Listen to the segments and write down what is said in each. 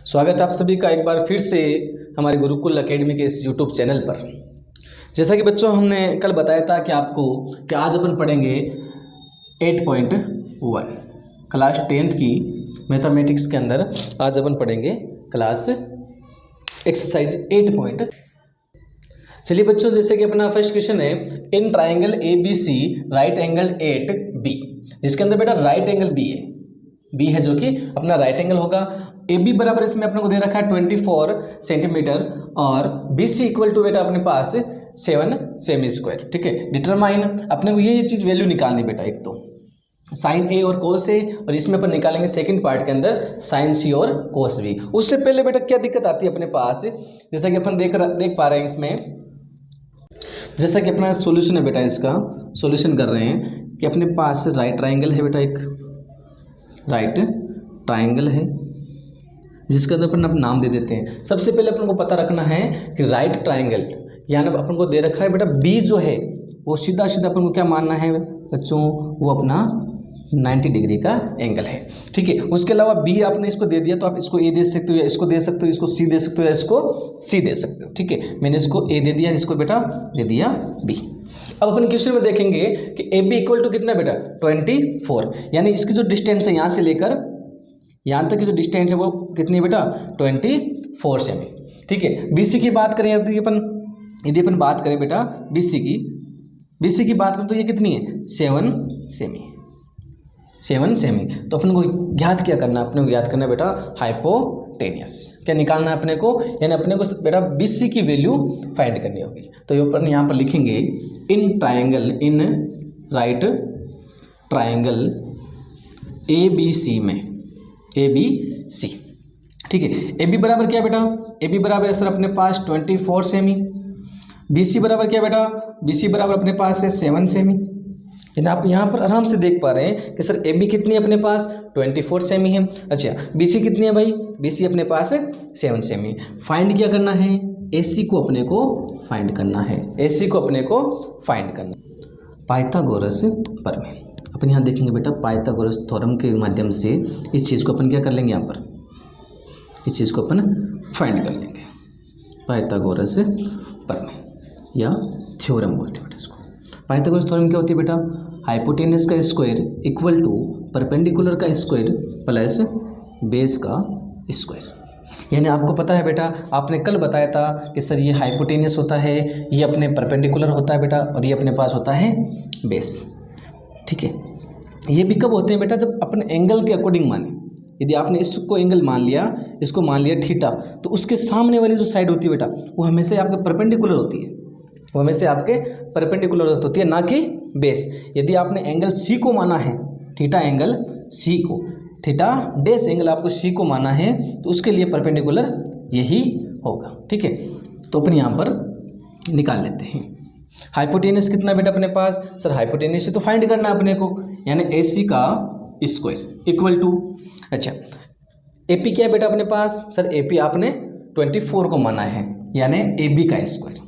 स्वागत है आप सभी का एक बार फिर से हमारे गुरुकुल एकेडमी के इस यूट्यूब चैनल पर। जैसा कि बच्चों हमने कल बताया था कि आपको कि आज अपन पढ़ेंगे 8.1 क्लास 10th की मैथमेटिक्स के अंदर। आज अपन पढ़ेंगे क्लास एक्सरसाइज 8 चलिए बच्चों, जैसे कि अपना फर्स्ट क्वेश्चन है, in triangle A B C right angle at B, जिसके अंदर बेटा राइट एंगल बी है, बी है जो कि अपना राइट एंगल होगा। ए बी बराबर इसमें अपने को दे रखा है 24 सेंटीमीटर और बी सी इक्वल टू बेटा अपने पास 7 सेमी स्क्वायर। ठीक है, डिटरमाइन अपने को ये चीज़ वैल्यू निकालनी बेटा, एक तो साइन ए और कोस ए, और इसमें अपन निकालेंगे सेकंड पार्ट के अंदर साइन सी और कोस बी। उससे पहले बेटा क्या दिक्कत आती है अपने पास, जैसा कि अपन देख पा रहे हैं इसमें, जैसा कि अपना सॉल्यूशन है बेटा, इसका सॉल्यूशन कर रहे हैं कि अपने पास राइट ट्राइंगल है बेटा, एक राइट ट्राइंगल है जिसका तो अपन अब नाम दे देते हैं। सबसे पहले अपन को पता रखना है कि राइट ट्राइंगल यानी अपन को दे रखा है बेटा बी जो है वो सीधा सीधा अपन को क्या मानना है बच्चों, वो अपना 90 डिग्री का एंगल है। ठीक है, उसके अलावा बी आपने इसको दे दिया तो आप इसको ए दे सकते हो, या इसको दे सकते हो, इसको सी दे सकते हो, या इसको सी दे सकते हो। ठीक है, मैंने इसको ए दे दिया, इसको बेटा दे दिया बी। अब अपन क्वेश्चन में देखेंगे कि ए बी इक्वल टू कितना बेटा 24, यानी इसकी जो डिस्टेंस है यहाँ से लेकर यहाँ तक की जो डिस्टेंस है वो कितनी है बेटा 24 सेमी। ठीक है, बी सी की बात करें यदि अपन बात करें बेटा बी सी की बात करें तो ये कितनी है 7 सेमी। तो अपन को ज्ञात क्या करना है, अपने को ज्ञात करना है बेटा हाइपोटेनियस। क्या निकालना है अपने को, यानी अपने को बेटा बी सी की वैल्यू फाइंड करनी होगी। तो अपन यहाँ पर लिखेंगे in right triangle A B C में ए बी सी। ठीक है, ए बी बराबर क्या बेटा, ए बी बराबर है सर अपने पास 24 सेमी। बी सी बराबर क्या बेटा, बी सी बराबर अपने पास है 7 सेमी। यानी आप यहाँ पर आराम से देख पा रहे हैं कि सर ए बी कितनी है अपने पास 24 सेमी है। अच्छा, बी सी कितनी है भाई, बी सी अपने पास है 7 सेमी। फाइंड क्या करना है, ए सी को अपने को फाइंड करना है, ए सी को अपने को फाइंड करना। पाइथागोरस प्रमेय अपन यहाँ देखेंगे बेटा, पाइथागोरस थ्योरम के माध्यम से इस चीज़ को अपन क्या कर लेंगे, यहाँ पर इस चीज़ को अपन फाइंड कर लेंगे। पाइथागोरस प्रमेय या थ्योरम बोलते हैं बेटा इसको। पाइथागोरस थ्योरम क्या होती है बेटा, हाइपोटेनस का स्क्वायर इक्वल टू परपेंडिकुलर का स्क्वायर प्लस बेस का स्क्वायर। यानी आपको पता है बेटा, आपने कल बताया था कि सर ये हाइपोटेनस होता है, ये अपने परपेंडिकुलर होता है बेटा, और ये अपने पास होता है बेस। ठीक है, ये भी कब होते हैं बेटा, जब अपन एंगल के अकॉर्डिंग माने। यदि आपने इसको एंगल मान लिया, इसको मान लिया थीटा, तो उसके सामने वाली जो साइड होती है बेटा वो हमेशा आपके परपेंडिकुलर होती है, वो हमेशा आपके परपेंडिकुलर होती है, ना कि बेस। यदि आपने एंगल सी को माना है, थीटा एंगल सी को, थीटा डेस एंगल आपको सी को माना है, तो उसके लिए परपेंडिकुलर यही होगा। ठीक है, तो अपन यहाँ पर निकाल लेते हैं। हाइपोटेनस कितना बेटा अपने पास, सर हाइपोटेनस से तो फाइंड करना है अपने को, यानी ए सी का स्क्वायर इक्वल टू, अच्छा ए पी क्या है बेटा अपने पास, सर ए पी आपने 24 को माना है, यानी ए बी का स्क्वायर,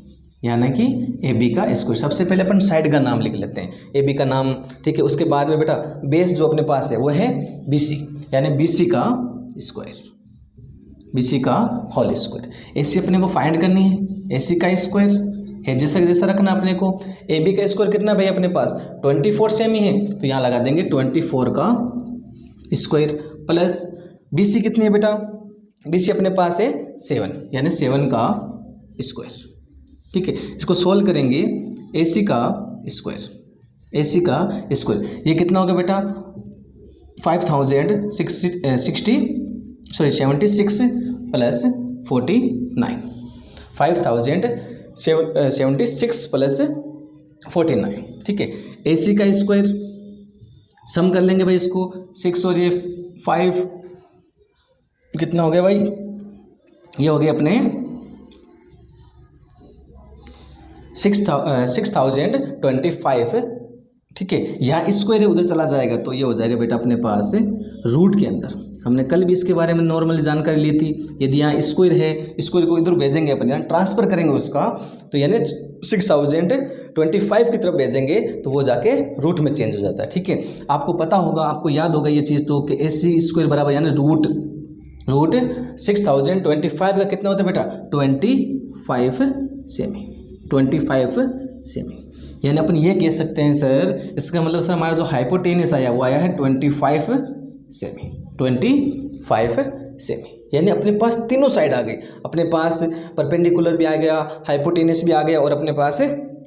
यानी कि ए बी का स्क्वायर। सबसे पहले अपन साइड का नाम लिख लेते हैं, ए बी का नाम। ठीक है, उसके बाद में बेटा बेस जो अपने पास है वो है बी सी, यानी बी सी का स्क्वायर, बी सी का होल स्क्वायर। ए सी अपने को फाइंड करनी है, ए सी का स्क्वायर है जैसा रखना अपने को। ए बी का स्क्वायर कितना भाई अपने पास 24 सेमी है, तो यहाँ लगा देंगे 24 का स्क्वायर प्लस बी सी कितनी है बेटा, बी सी अपने पास है 7, यानी 7 का स्क्वायर। ठीक है, इसको सोल्व करेंगे, ए सी का स्क्वायर, ए सी का स्क्वायर ये कितना होगा बेटा 76 प्लस 49, 5076 प्लस 49। ठीक है, ए सी का स्क्वायर सम कर लेंगे भाई इसको, 6 और ये 5 कितना हो गया भाई, ये हो गया अपने 6025। ठीक है, यहाँ स्क्वायर है उधर चला जाएगा तो ये हो जाएगा बेटा अपने पास रूट के अंदर। हमने कल भी इसके बारे में नॉर्मली जानकारी ली थी। यदि यहाँ स्क्वायर है, स्क्वायर को इधर भेजेंगे अपन, यहाँ ट्रांसफर करेंगे उसका, तो यानी 6025 की तरफ भेजेंगे तो वो जाके रूट में चेंज हो जाता है। ठीक है, आपको पता होगा, आपको याद होगा ये चीज़ तो कि AC स्क्वायर बराबर यानी रूट रूट 6025 का कितना होता है बेटा 25 सेमी, 25 सेमी। यानी अपन ये कह सकते हैं सर, इसका मतलब सर हमारा जो हाइपोटेनस आया वो आया है 25 सेमी, 25 सेमी। यानी अपने पास तीनों साइड आ गई, अपने पास परपेंडिकुलर भी आ गया, हाइपोटेनस भी आ गया और अपने पास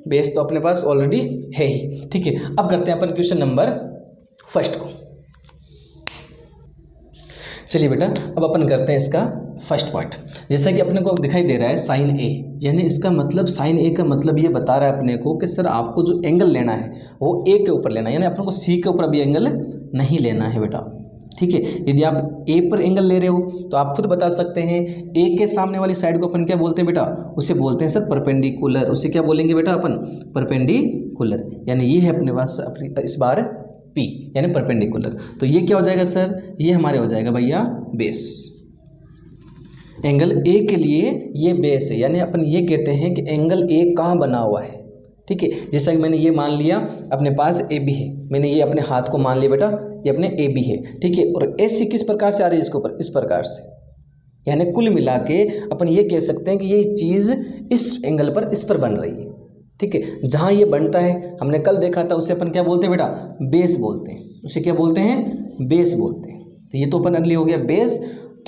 बेस तो अपने पास ऑलरेडी है ही। ठीक है, अब करते हैं अपन क्वेश्चन नंबर फर्स्ट को। चलिए बेटा, अब अपन करते हैं इसका फर्स्ट पॉइंट। जैसा कि अपने को दिखाई दे रहा है साइन ए, यानी इसका मतलब साइन ए का मतलब ये बता रहा है अपने को कि सर आपको जो एंगल लेना है वो ए के ऊपर लेना है, यानी अपने को सी के ऊपर अभी एंगल नहीं लेना है बेटा। ठीक है, यदि आप ए पर एंगल ले रहे हो तो आप खुद बता सकते हैं ए के सामने वाली साइड को अपन क्या बोलते हैं बेटा, उसे बोलते हैं सर परपेंडिकुलर। उसे क्या बोलेंगे बेटा अपन, परपेंडिकुलर। यानी ये है अपने पास इस बार पी, यानी परपेंडिकुलर। तो ये क्या हो जाएगा सर, ये हमारे हो जाएगा भैया बेस। एंगल ए के लिए ये बेस है, यानी अपन ये कहते हैं कि एंगल ए कहाँ बना हुआ है। ठीक है, जैसा कि मैंने ये मान लिया अपने पास ए बी है, मैंने ये अपने हाथ को मान लिया बेटा ये अपने ए बी है। ठीक है, और ए सी किस प्रकार से आ रही है इसके ऊपर, इस प्रकार से। यानी कुल मिला के अपन ये कह सकते हैं कि ये चीज़ इस एंगल पर इस पर बन रही है। ठीक है, जहाँ ये बनता है हमने कल देखा था उसे अपन क्या बोलते हैं बेटा, बेस बोलते हैं। उसे क्या बोलते हैं, बेस बोलते हैं। तो ये तो अपन अगली हो गया बेस।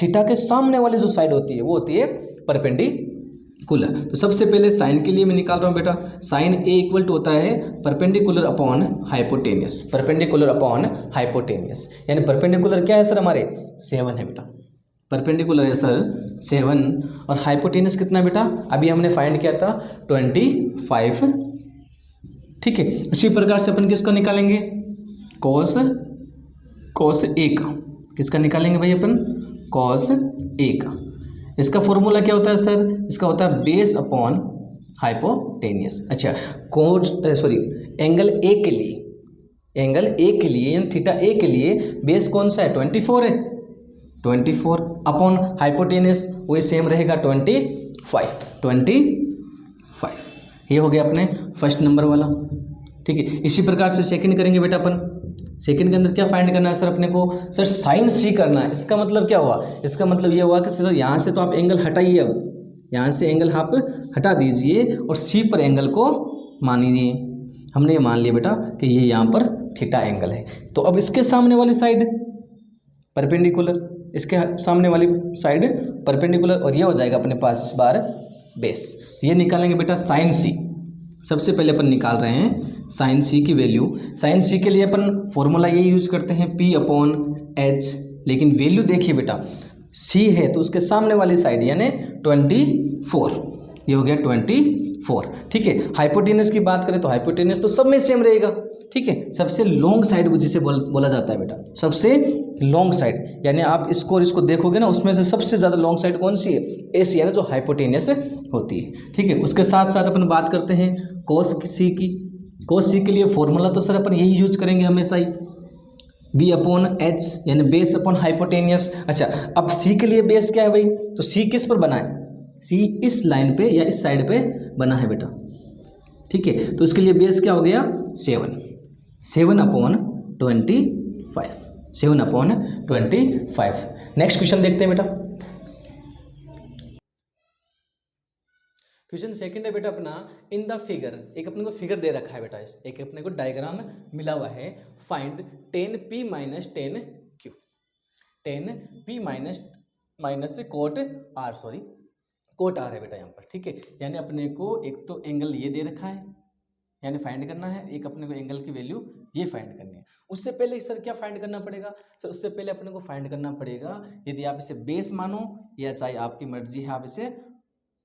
थीटा के सामने वाली जो साइड होती है वो होती है परपेंडिकुलर। तो सबसे पहले साइन के लिए मैं निकाल रहा हूँ बेटा, साइन ए इक्वल टू होता है perpendicular upon hypotenuse, perpendicular upon hypotenuse. यानी परपेंडिकुलर क्या है सर हमारे 7 है बेटा, परपेंडिकुलर है सर 7 और हाइपोटेनस कितना बेटा, अभी हमने फाइंड किया था 25। ठीक है, उसी प्रकार से अपन किसको निकालेंगे, कॉस ए का। किसका निकालेंगे भाई अपन, कॉस ए का। इसका फॉर्मूला क्या होता है सर, इसका होता है बेस अपॉन हाइपोटेनियस। अच्छा, एंगल ए के लिए, एंगल ए के लिए यानी थीटा ए के लिए बेस कौन सा है, 24 है, 24 अपॉन हाइपोटेनस वही सेम रहेगा 25। ये हो गया अपने फर्स्ट नंबर वाला। ठीक है, इसी प्रकार से सेकंड करेंगे बेटा अपन। सेकंड के अंदर क्या फाइंड करना है सर अपने को, सर साइन सी करना है। इसका मतलब क्या हुआ, इसका मतलब ये हुआ कि सर यहाँ से तो आप एंगल हटाइए, अब यहाँ से एंगल आप हटा दीजिए और सी पर एंगल को मानिए। हमने ये मान लिया बेटा कि ये यहाँ पर थीटा एंगल है। तो अब इसके सामने वाली साइड परपेंडिकुलर, इसके सामने वाली साइड परपेंडिकुलर और ये हो जाएगा अपने पास इस बार बेस। ये निकालेंगे बेटा साइन सी। सबसे पहले अपन निकाल रहे हैं साइन सी की वैल्यू। साइन सी के लिए अपन फॉर्मूला ये यूज करते हैं P अपॉन H, लेकिन वैल्यू देखिए बेटा C है तो उसके सामने वाली साइड यानी 24, ये हो गया 24। ठीक है, हाइपोटेनस की बात करें तो हाइपोटेनस तो सब में सेम रहेगा। ठीक है, सबसे लॉन्ग साइड जिसे बोला जाता है बेटा, सबसे लॉन्ग साइड। यानी आप इसको और इसको देखोगे ना, उसमें से सबसे ज़्यादा लॉन्ग साइड कौन सी है, ए सी, यानी जो हाइपोटेनस होती है। ठीक है, उसके साथ साथ अपन बात करते हैं कोस सी की। कोस सी के लिए फॉर्मूला तो सर अपन यही यूज करेंगे हमेशा ही, बी अपॉन एच यानी बेस अपॉन हाइपोटेनियस। अच्छा, अब सी के लिए बेस क्या है भाई, तो सी किस पर बना है, सी इस लाइन पे या इस साइड पे बना है बेटा। ठीक है, तो इसके लिए बेस क्या हो गया 7 अपॉन 25, 7 अपॉन 25। नेक्स्ट क्वेश्चन देखते हैं बेटा। क्वेश्चन सेकंड है बेटा अपना, इन द फिगर, एक अपने को फिगर दे रखा है बेटा, एक अपने को डायग्राम मिला हुआ है। Find 10p minus 10q, 10p minus cot R, cot R है बेटा यहाँ पर। ठीक है, यानी अपने को एक तो एंगल ये दे रखा है यानी फाइंड करना है, एक अपने को एंगल की वैल्यू ये फाइंड करनी है। उससे पहले सर क्या फाइंड करना पड़ेगा, सर उससे पहले अपने को फाइंड करना पड़ेगा यदि आप इसे बेस मानो या चाहे आपकी मर्जी है आप इसे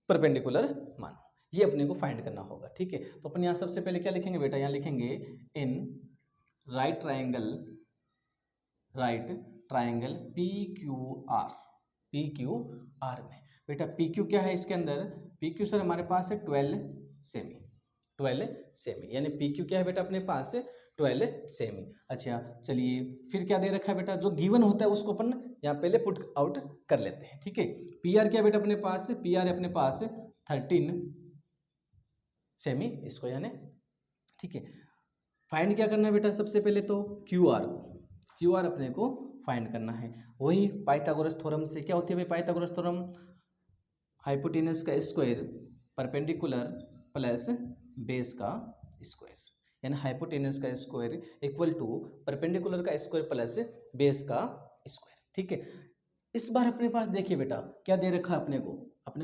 परपेंडिकुलर मानो, ये अपने को फाइंड करना होगा। ठीक है, तो अपन यहाँ सबसे पहले क्या लिखेंगे बेटा, यहाँ लिखेंगे in right triangle P Q R में। बेटा पी क्यू क्या है इसके अंदर, पी क्यू सर हमारे पास है 12 सेमी, यानी पी क्यू क्या है बेटा अपने पास 12 सेमी। अच्छा चलिए, फिर क्या दे रखा है बेटा, जो गिवन होता है उसको अपन यहाँ पहले पुट आउट कर लेते हैं। ठीक है, पी आर क्या बेटा अपने पास, पी आर है अपने पास 13 सेमी, इसको यानी। ठीक है, फाइंड क्या करना है बेटा, सबसे पहले तो क्यू आर अपने को फाइंड करना है। वही पाइथागोरस थ्योरम से क्या होती है भाई, पाइथागोरस थ्योरम हाइपोटेनस का स्क्वायर परपेंडिकुलर प्लस बेस का स्क्वायर, यानी हाइपोटेनस का स्क्वायर इक्वल टू परपेंडिकुलर का स्क्वायर प्लस बेस का स्क्वायर। ठीक है, इस बार अपने पास देखिए बेटा क्या दे रखा है अपने को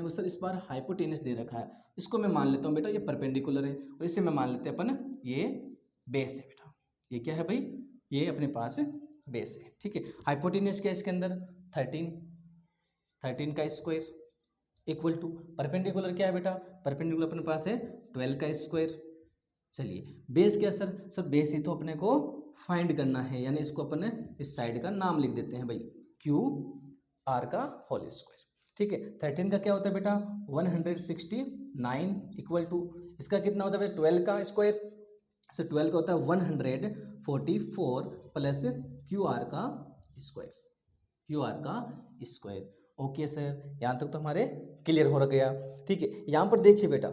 सर इस बार हाइपोटेनस दे रखा है, इसको मैं मान लेता हूँ बेटा ये परपेंडिकुलर है और इसे मैं मान लेते हैं अपन ये बेस है बेटा। ये क्या है भाई, ये अपने पास बेस है। ठीक है, हाइपोटेनस क्या है इसके अंदर 13 का स्क्वायर इक्वल टू परपेंडिकुलर क्या है बेटा, परपेंडिकुलर अपने पास है 12 का स्क्वायर। चलिए बेस क्या सर बेस ही तो अपने को फाइंड करना है, यानी इसको अपन इस साइड का नाम लिख देते हैं भाई क्यू आर का होल स्क्वायर। ठीक है, 13 का क्या होता है बेटा 169 इक्वल टू इसका कितना होता है भाई 12 का स्क्वायर, सर 12 का होता है 144 प्लस क्यू आर का स्क्वायर। ओके सर, यहाँ तक तो हमारे क्लियर हो गया। ठीक है, यहाँ पर देखिए बेटा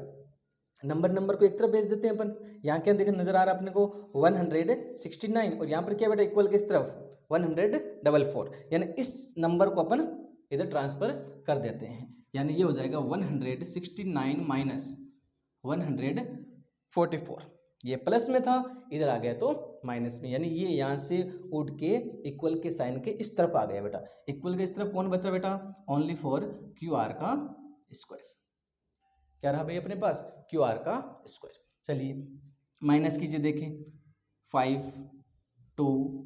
नंबर को एक तरफ भेज देते हैं अपन। यहाँ क्या देखिए नजर आ रहा है अपने को 169 और यहाँ पर क्या बेटा इक्वल किस तरफ 144, यानी इस नंबर को अपन इधर ट्रांसफर कर देते हैं, यानी ये हो जाएगा 169 माइनस 144, ये प्लस में था इधर आ गया तो माइनस में, यानी ये यहाँ से उठ के इक्वल के साइन के इस तरफ आ गया बेटा। इक्वल के इस तरफ कौन बचा बेटा, ओनली फॉर क्यू आर का स्क्वायर। क्या रहा भाई अपने पास क्यू आर का स्क्वायर। चलिए माइनस कीजिए, देखें 5 2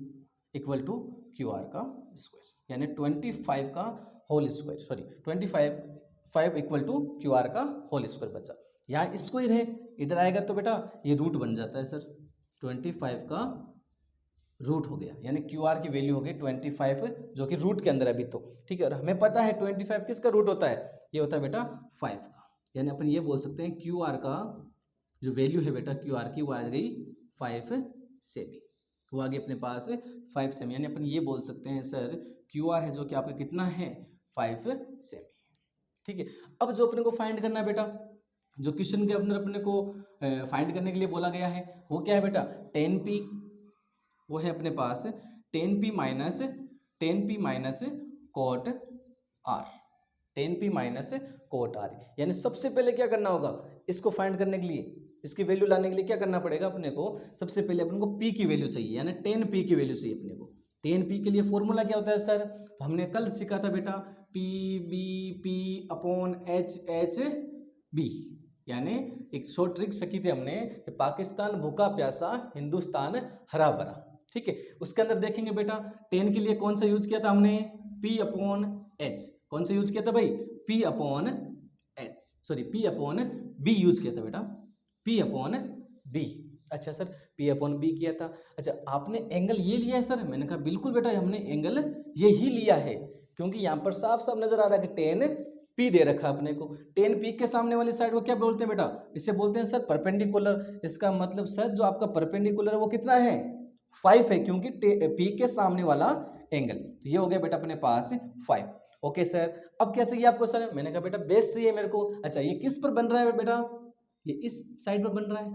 इक्वल टू क्यू आर का स्क्वायर, यानी 25 का whole square, sorry 25 equal to Q R का होल स्क्वायर बचा। यहाँ स्क्वायर है इधर आएगा तो बेटा ये रूट बन जाता है सर, 25 का रूट हो गया, यानी क्यू आर की वैल्यू हो गई 25 जो कि रूट के अंदर अभी तो। ठीक है, और हमें पता है 25 किसका रूट होता है, ये होता है बेटा 5 का, यानी अपन ये बोल सकते हैं क्यू आर का जो वैल्यू है बेटा क्यू आर की वो आ गई 5 सेमी, वो आ गई अपने पास 5 सेमी, यानी अपन ये बोल सकते हैं सर क्यू आर है जो कि आपका कितना है 5 सेमी। ठीक है, अब जो अपने को फाइंड करना है बेटा, जो क्वेश्चन के अंदर अपने को फाइंड करने के लिए बोला गया है वो क्या है बेटा 10p, वो है अपने पास 10p minus cot R, 10p minus cot R, यानी सबसे पहले क्या करना होगा इसको फाइंड करने के लिए, इसकी वैल्यू लाने के लिए क्या करना पड़ेगा अपने को, सबसे पहले अपने को p की वैल्यू चाहिए, यानी 10p की वैल्यू चाहिए अपने को। 10p के लिए फॉर्मूला क्या होता है सर, तो हमने कल सीखा था बेटा p/h/b, यानी एक शॉर्ट ट्रिक सीखी थी हमने, पाकिस्तान भूखा प्यासा हिंदुस्तान हरा भरा। ठीक है, उसके अंदर देखेंगे बेटा 10 के लिए कौन सा यूज किया था हमने p/h, कौन सा यूज किया था भाई p/b यूज किया था बेटा, p/b। अच्छा सर p/b किया था। अच्छा आपने एंगल ये लिया है सर, मैंने कहा बिल्कुल बेटा हमने एंगल ये ही लिया है, क्योंकि यहाँ पर साफ साफ नजर आ रहा है कि 10p दे रखा अपने को, 10p के सामने वाली साइड को क्या बोलते हैं बेटा, इसे बोलते हैं सर परपेंडिकुलर। इसका मतलब सर जो आपका परपेंडिकुलर है वो कितना है 5 है, क्योंकि p के सामने वाला एंगल, तो ये हो गया बेटा अपने पास 5। ओके सर, अब क्या चाहिए आपको सर, मैंने कहा बेटा बेस चाहिए मेरे को। अच्छा ये किस पर बन रहा है बेटा, ये इस साइड पर बन रहा है,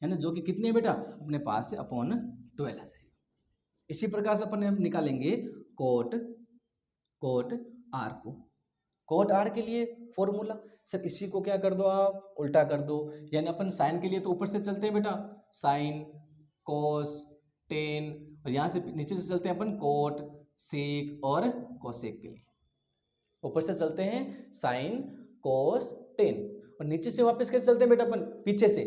यानी जो कि कितने बेटा अपने पास से अपॉन 12 आ जाएगा। इसी प्रकार से अपन निकालेंगे कोट आर को, कोट आर के लिए फॉर्मूला सर इसी को क्या कर दो आप उल्टा कर दो, यानी अपन साइन के लिए तो ऊपर से चलते हैं बेटा साइन कोस टेन, और यहाँ से नीचे से चलते हैं अपन कोट सेक और कोसेक के लिए, ऊपर से चलते हैं साइन कोस टेन और नीचे से वापस कैसे चलते हैं बेटा अपन पीछे से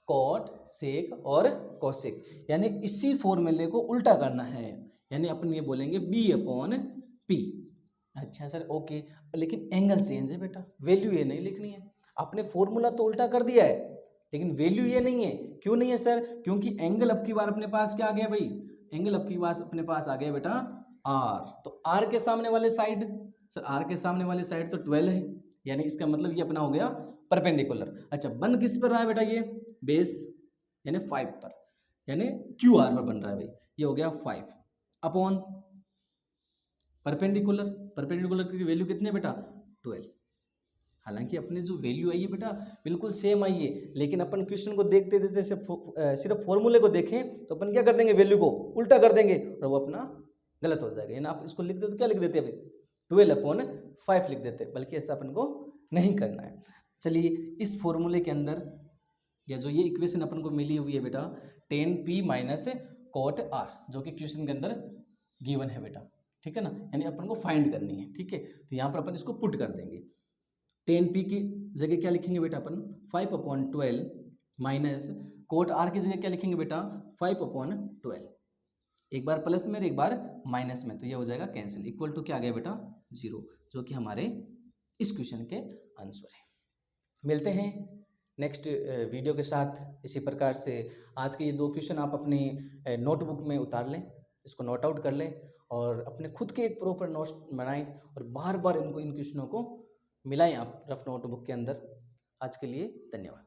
कोट सेक और कोसेक, यानी इसी फॉर्मूले को उल्टा करना है, यानी अपन ये बोलेंगे b/p। अच्छा सर ओके, लेकिन एंगल चेंज है बेटा, वैल्यू ये नहीं लिखनी है, आपने फॉर्मूला तो उल्टा कर दिया है लेकिन वैल्यू ये नहीं है। क्यों नहीं है सर, क्योंकि एंगल अब की बार अपने पास क्या आ गया भाई, एंगल अब की बार अपने पास आ गया बेटा आर, तो आर के सामने वाले साइड, सर आर के सामने वाले साइड तो 12 है, यानी इसका मतलब ये अपना हो गया परपेंडिकुलर। अच्छा बन किस पर रहा है बेटा, ये बेस यानी 5 पर, यानी क्यू आर पर बन रहा है भाई, ये हो गया 5 अपॉन परपेंडिकुलर, परपेंडिकुलर की वैल्यू कितनी है बेटा 12। हालांकि अपने जो वैल्यू आई है बेटा बिल्कुल सेम आई है, लेकिन अपन क्वेश्चन को देखते जैसे सिर्फ फॉर्मूले को देखें तो अपन क्या कर देंगे वैल्यू को उल्टा कर देंगे और वो अपना गलत हो जाएगा। यानी आप इसको लिख दे तो क्या लिख देते अभी 12/5 लिख देते, बल्कि ऐसा अपन को नहीं करना है। चलिए इस फॉर्मूले के अंदर या जो ये इक्वेशन अपन को मिली हुई है बेटा 10p माइनस कॉट r, जो कि क्वेश्चन के अंदर गिवन है बेटा, ठीक है ना, यानी अपन को फाइंड करनी है, ठीक है। तो यहाँ पर अपन इसको पुट कर देंगे। 10p की जगह क्या लिखेंगे बेटा अपन 5/12 माइनस कोट r की जगह क्या लिखेंगे बेटा 5/12, एक बार प्लस में और एक बार माइनस में, तो ये हो जाएगा कैंसिल, इक्वल टू क्या आ गया बेटा 0, जो कि हमारे इस क्वेश्चन के आंसर है। मिलते हैं नेक्स्ट वीडियो के साथ। इसी प्रकार से आज के ये 2 क्वेश्चन आप अपनी नोटबुक में उतार लें, इसको नोट आउट कर लें और अपने खुद के एक प्रॉपर नोट्स बनाएं और बार बार इन क्वेश्चनों को मिलाएं आप रफ नोटबुक के अंदर। आज के लिए धन्यवाद।